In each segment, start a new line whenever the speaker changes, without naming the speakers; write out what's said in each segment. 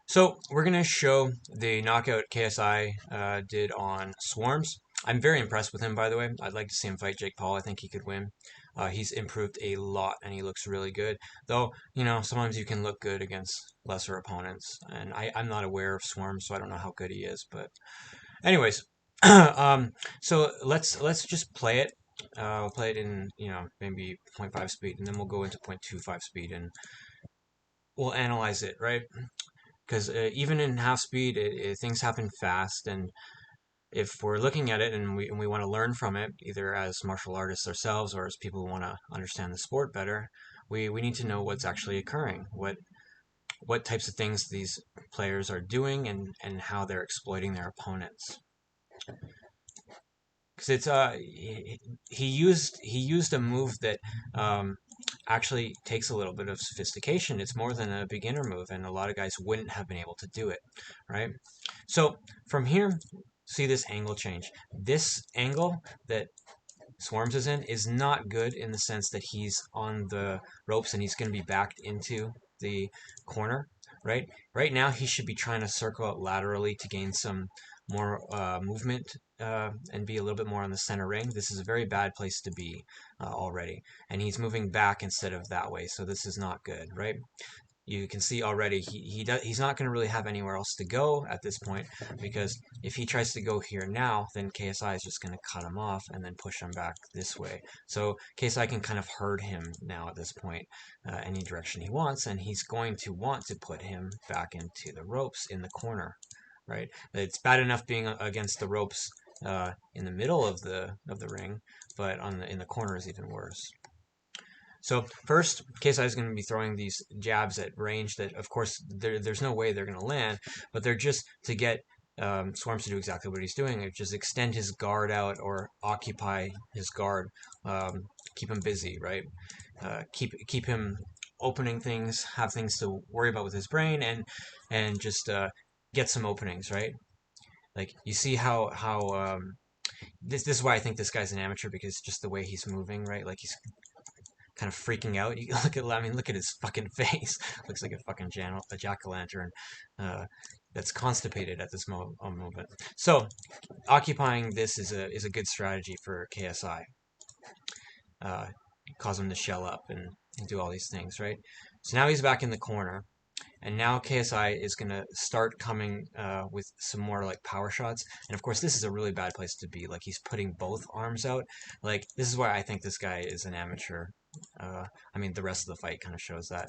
So we're gonna show the knockout KSI did on Swarmz. I'm very impressed with him, by the way. I'd like to see him fight Jake Paul. I think he could win. He's improved a lot, and he looks really good. Though, sometimes you can look good against lesser opponents, and I'm not aware of Swarmz, so I don't know how good he is. But, anyways, so let's just play it. We'll play it in maybe zero point 0.5 speed, and then we'll go into 0.25 speed, and we'll analyze it, right? Because even in half speed, things happen fast, and if we're looking at it and we want to learn from it, either as martial artists ourselves or as people who want to understand the sport better, we need to know what's actually occurring, what types of things these players are doing, and how they're exploiting their opponents. Because he used a move that actually takes a little bit of sophistication. It's more than a beginner move, and a lot of guys wouldn't have been able to do it, right? So from here, see this angle change. This angle that Swarmz is in is not good in the sense that he's on the ropes and he's going to be backed into the corner, right? Right now, he should be trying to circle out laterally to gain some more movement and be a little bit more on the center ring. This is a very bad place to be already. And he's moving back instead of that way, so this is not good, right? You can see already he's not going to really have anywhere else to go at this point, because if he tries to go here now, then KSI is just going to cut him off and then push him back this way. So KSI can kind of herd him now at this point any direction he wants, and he's going to want to put him back into the ropes in the corner, right? It's bad enough being against the ropes in the middle of the ring, but in the corner is even worse. So first, KSI is going to be throwing these jabs at range that, of course, there's no way they're going to land, but they're just to get Swarmz to do exactly what he's doing, which is extend his guard out or occupy his guard, keep him busy, right? Keep him opening things, have things to worry about with his brain, and just get some openings, right? Like you see how this is why I think this guy's an amateur, because just the way he's moving, right? Like he's kind of freaking out. You look at his fucking face. Looks like a fucking jack-o'-lantern that's constipated at this moment. So occupying this is a good strategy for KSI. Cause him to shell up and do all these things, right? So now he's back in the corner. And now KSI is going to start coming with some more like power shots. And of course, this is a really bad place to be. Like he's putting both arms out. Like this is why I think this guy is an amateur. The rest of the fight kind of shows that.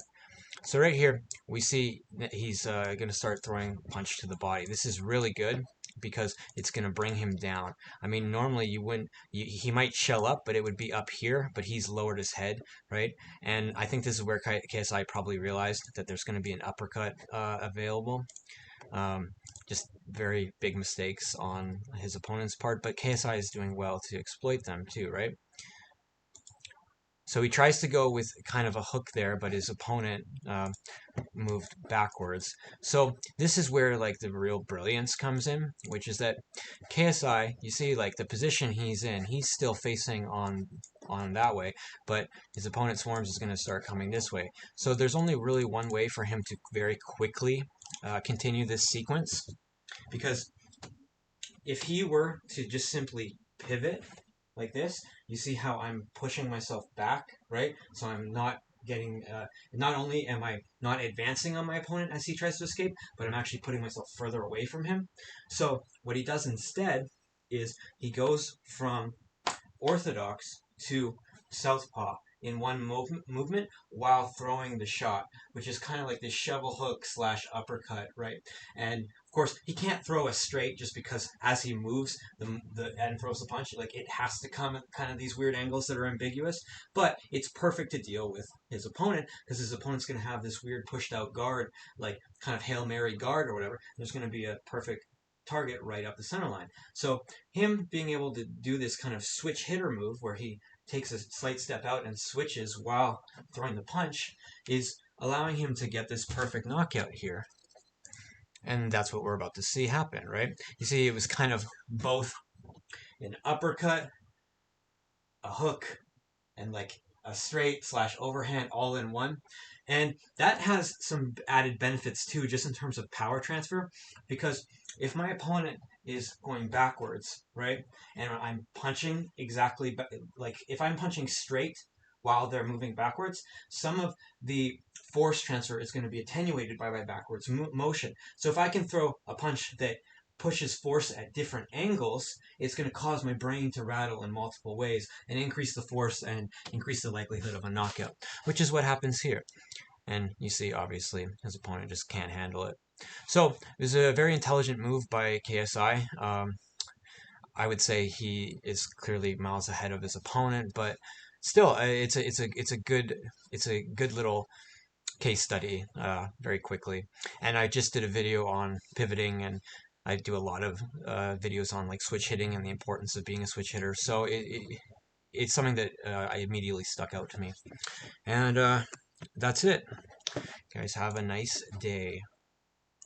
So right here, we see that he's going to start throwing punch to the body. This is really good because it's going to bring him down. Normally you wouldn't, he might shell up, but it would be up here, but he's lowered his head, right? And I think this is where KSI probably realized that there's going to be an uppercut available. Just very big mistakes on his opponent's part, but KSI is doing well to exploit them too, right? So he tries to go with kind of a hook there, but his opponent moved backwards. So this is where like the real brilliance comes in, which is that KSI, you see like the position he's in, he's still facing on that way, but his opponent Swarmz is going to start coming this way. So there's only really one way for him to very quickly continue this sequence, because if he were to just simply pivot like this, you see how I'm pushing myself back, right? So I'm not getting, not only am I not advancing on my opponent as he tries to escape, but I'm actually putting myself further away from him. So what he does instead is he goes from orthodox to southpaw in one movement while throwing the shot, which is kind of like this shovel hook / uppercut, right? And of course, he can't throw a straight just because as he moves and throws the punch, like it has to come at kind of these weird angles that are ambiguous. But it's perfect to deal with his opponent, because his opponent's going to have this weird pushed out guard, like kind of Hail Mary guard or whatever. There's going to be a perfect target right up the center line. So him being able to do this kind of switch hitter move where he takes a slight step out and switches while throwing the punch is allowing him to get this perfect knockout here. And that's what we're about to see happen, right? You see, it was kind of both an uppercut, a hook, and like a straight / overhand all in one. And that has some added benefits too, just in terms of power transfer, because if my opponent is going backwards, right, and I'm punching exactly, like if I'm punching straight while they're moving backwards, some of the force transfer is going to be attenuated by my backwards motion. So if I can throw a punch that pushes force at different angles, it's going to cause my brain to rattle in multiple ways and increase the force and increase the likelihood of a knockout, which is what happens here. And you see, obviously, his opponent just can't handle it. So it was a very intelligent move by KSI. I would say he is clearly miles ahead of his opponent, but still, it's a good little case study. Very quickly, and I just did a video on pivoting, and I do a lot of videos on like switch hitting and the importance of being a switch hitter. So it's something that I immediately stuck out to me, and that's it. Guys, have a nice day.